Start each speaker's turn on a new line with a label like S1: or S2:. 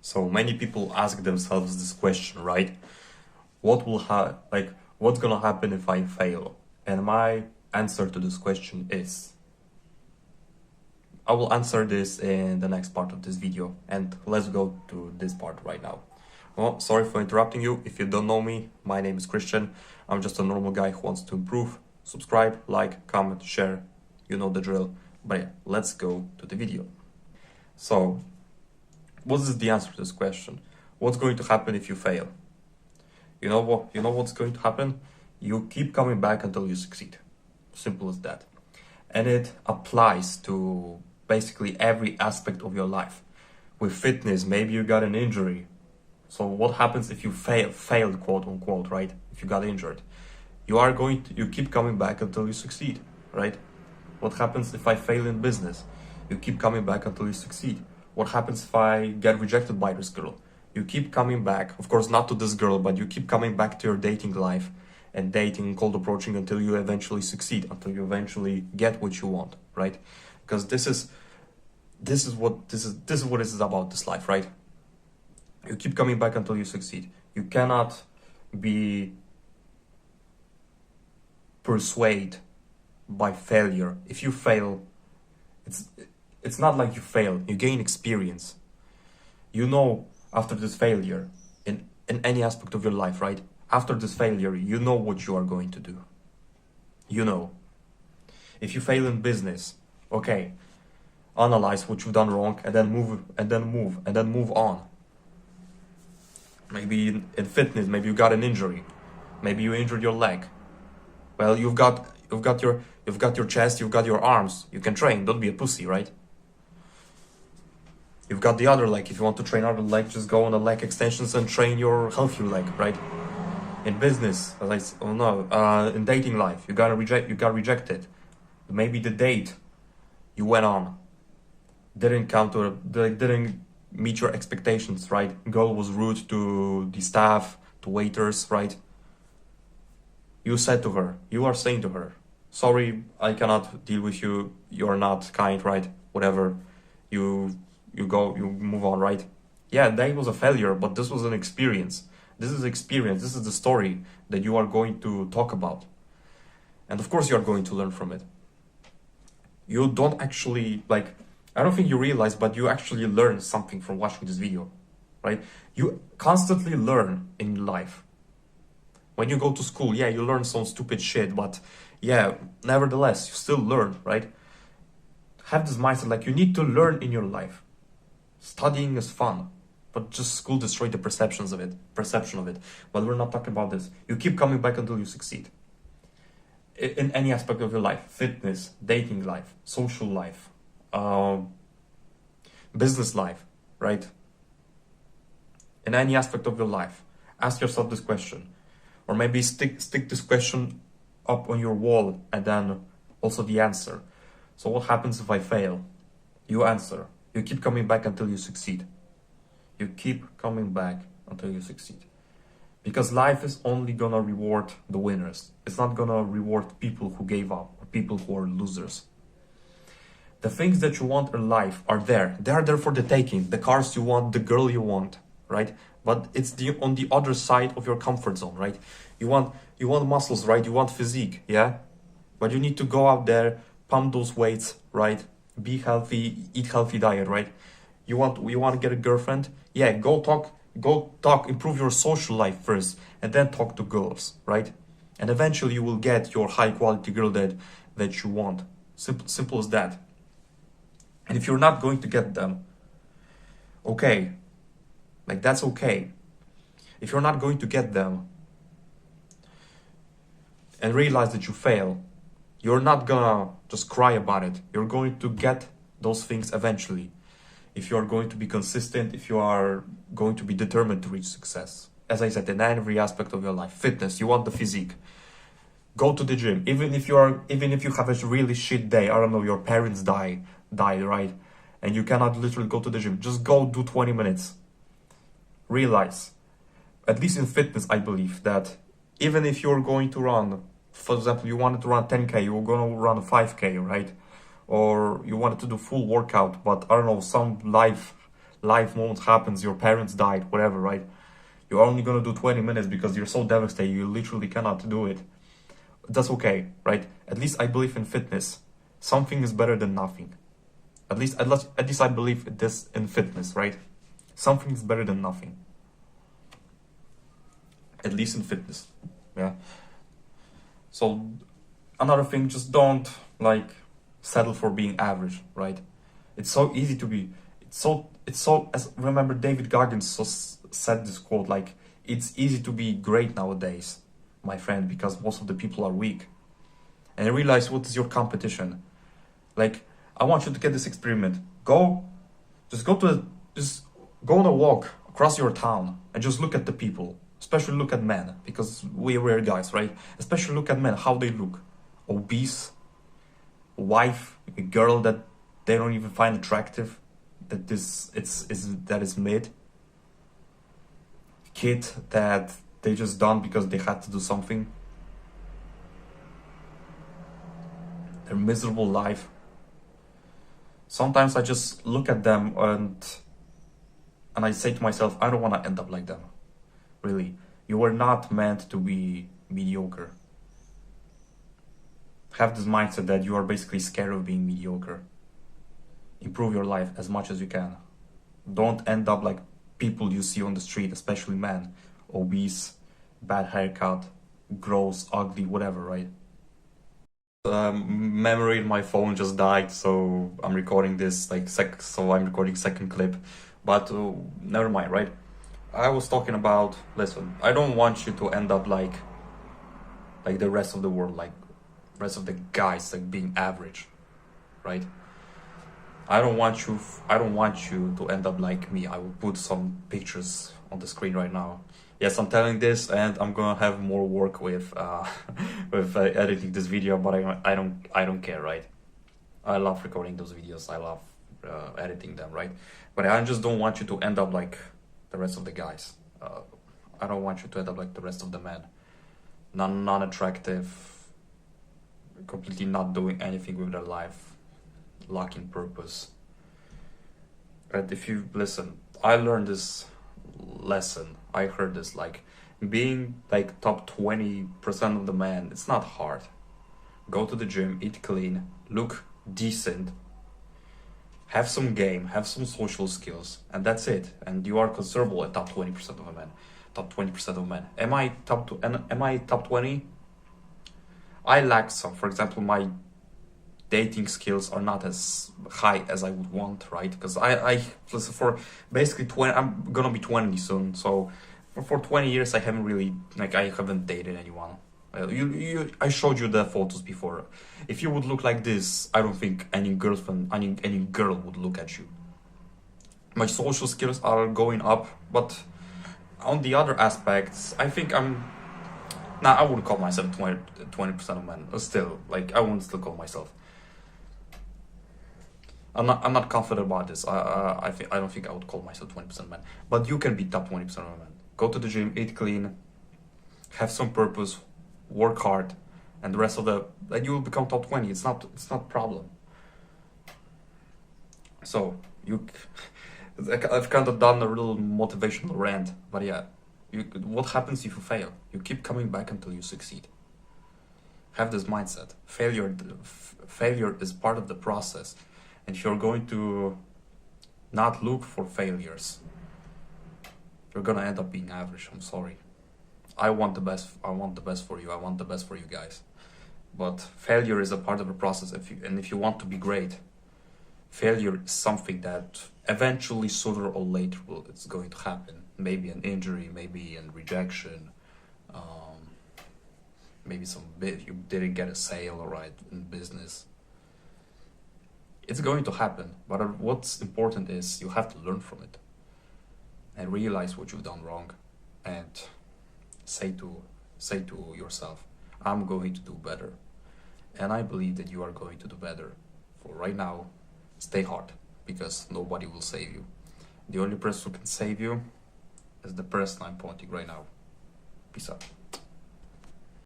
S1: So many people ask themselves this question, right? What's gonna happen if I fail? And my answer to this question is, I will answer this in the next part of this video, and let's go to this part right now. Well, sorry for interrupting you. If you don't know me, my name is Christian. I'm just a normal guy who wants to improve. Subscribe, like, comment, share. You know the drill. But yeah, let's go to the video. So, what is the answer to this question? What's going to happen if you fail? You know what's going to happen? You keep coming back until you succeed. Simple as that. And it applies to basically every aspect of your life. With fitness, maybe you got an injury. So what happens if you failed, quote unquote, right? If you got injured, you keep coming back until you succeed, right? What happens if I fail in business? You keep coming back until you succeed. What happens if I get rejected by this girl? You keep coming back, of course not to this girl, but you keep coming back to your dating life and dating and cold approaching until you eventually succeed, until you eventually get what you want, right? Because this is what this is about, this life, right? You keep coming back until you succeed. You cannot be persuaded by failure. If you fail, it's not like you fail, you gain experience. You know, after this failure, in any aspect of your life, right? After this failure, you know what you are going to do. You know. If you fail in business, okay, analyze what you've done wrong and then move on. Maybe in fitness, maybe you got an injury. Maybe you injured your leg. Well, you've got your chest, you've got your arms. You can train, don't be a pussy, right? You've got the other leg. If you want to train other leg, just go on the leg extensions and train your healthy leg, right? In business, in dating life, you got rejected. Maybe the date you went on didn't meet your expectations, right? Girl was rude to the staff, to waiters, right? You are saying to her, sorry, I cannot deal with you, you're not kind, right? Whatever, you move on, right? Yeah, that was a failure, but this was an experience. This is experience, this is the story that you are going to talk about. And of course you are going to learn from it. You don't actually, I don't think you realize, but you actually learn something from watching this video, right? You constantly learn in life. When you go to school, yeah, you learn some stupid shit, but yeah, nevertheless, you still learn, right? Have this mindset, you need to learn in your life. Studying is fun, but just school destroyed the perception of it. But we're not talking about this. You keep coming back until you succeed. In any aspect of your life, fitness, dating life, social life, business life, right? In any aspect of your life, ask yourself this question. Or maybe stick this question up on your wall and then also the answer. So what happens if I fail? You answer. You keep coming back until you succeed. You keep coming back until you succeed. Because life is only gonna reward the winners. It's not gonna reward people who gave up or people who are losers. The things that you want in life are there. They are there for the taking. The cars you want, the girl you want, right? But it's on the other side of your comfort zone, right? You want muscles, right? You want physique, yeah? But you need to go out there, pump those weights, right? Be healthy, eat healthy diet, right? You want to get a girlfriend? Yeah, go talk, improve your social life first, and then talk to girls, right? And eventually you will get your high quality girl that you want. Simple as that. And if you're not going to get them, okay, that's okay. If you're not going to get them and realize that you fail, you're not gonna just cry about it. You're going to get those things eventually. If you are going to be consistent, if you are going to be determined to reach success. As I said, in every aspect of your life. Fitness, you want the physique. Go to the gym. Even if you have a really shit day, I don't know, your parents died, right? And you cannot literally go to the gym. Just go do 20 minutes. Realize, at least in fitness, I believe that even if you're going to run, for example, you wanted to run 10K, you're going to run 5K, right? Or you wanted to do full workout, but I don't know, some life life moment happens, your parents died, whatever, right? You're only gonna do 20 minutes because you're so devastated, you literally cannot do it. That's okay, right? At least I believe in fitness. Something is better than nothing. At least I believe this in fitness, right? Something is better than nothing. At least in fitness, yeah. So another thing, just don't like settle for being average, right? It's so easy to be. As remember David Goggins said this quote, like, it's easy to be great nowadays, my friend, because most of the people are weak. And I realize, what is your competition? Like, I want you to get this experiment. Just go on a walk across your town and just look at the people. Especially look at men, because we're guys, right? Especially look at men, how they look. Obese, wife, a girl that they don't even find attractive, that is mid. Kid that they just done because they had to do something. Their miserable life. Sometimes I just look at them and I say to myself, I don't want to end up like them. Really, you were not meant to be mediocre. Have this mindset that you are basically scared of being mediocre. Improve your life as much as you can. Don't end up like people you see on the street, especially men. Obese, bad haircut, gross, ugly, whatever, right? Memory in my phone just died, so I'm recording this I'm recording second clip. But never mind, right? I was talking about, listen, I don't want you to end up like the rest of the world, like rest of the guys, like being average, right? I don't want you to end up like me. I will put some pictures on the screen right now. Yes, I'm telling this, and I'm gonna have more work with editing this video, but I don't care, right? I love recording those videos. I love editing them, right? But I just don't want you to end up like the rest of the guys. I don't want you to end up like the rest of the men. Non-attractive, completely not doing anything with their life, lacking purpose. And if you listen, I learned this lesson. I heard this, like, being like top 20% of the men, it's not hard. Go to the gym, eat clean, look decent, have some game, have some social skills, and that's it. And you are considerable at top 20% of the men. Top 20% of men. Am I top 20? I lack some. For example, my dating skills are not as high as I would want, right? Because I listen, for basically 20, I'm gonna be 20 soon, so for 20 years I haven't dated anyone. I showed you the photos before. If you would look like this, I don't think any girl would look at you. My social skills are going up, but on the other aspects, I think I wouldn't call myself 20% of men. Still, like, I wouldn't still call myself. I'm not confident about this. I don't think I would call myself 20% man. But you can be top 20% of men. Go to the gym, eat clean, have some purpose, work hard, and the rest of you will become top 20. It's not a problem. So I've kind of done a little motivational rant, but yeah, what happens if you fail? You keep coming back until you succeed. Have this mindset. Failure is part of the process. And if you're going to not look for failures, you're gonna end up being average. I'm sorry. I want the best for you. I want the best for you guys. But failure is a part of the process. If you want to be great, failure is something that eventually, sooner or later, it's going to happen. Maybe an injury, maybe a rejection, maybe you didn't get a sale right in business. It's going to happen, but what's important is you have to learn from it and realize what you've done wrong, and say to yourself, I'm going to do better. And I believe that you are going to do better. For right now, stay hard, because nobody will save you. The only person who can save you is the person I'm pointing right now. Peace out.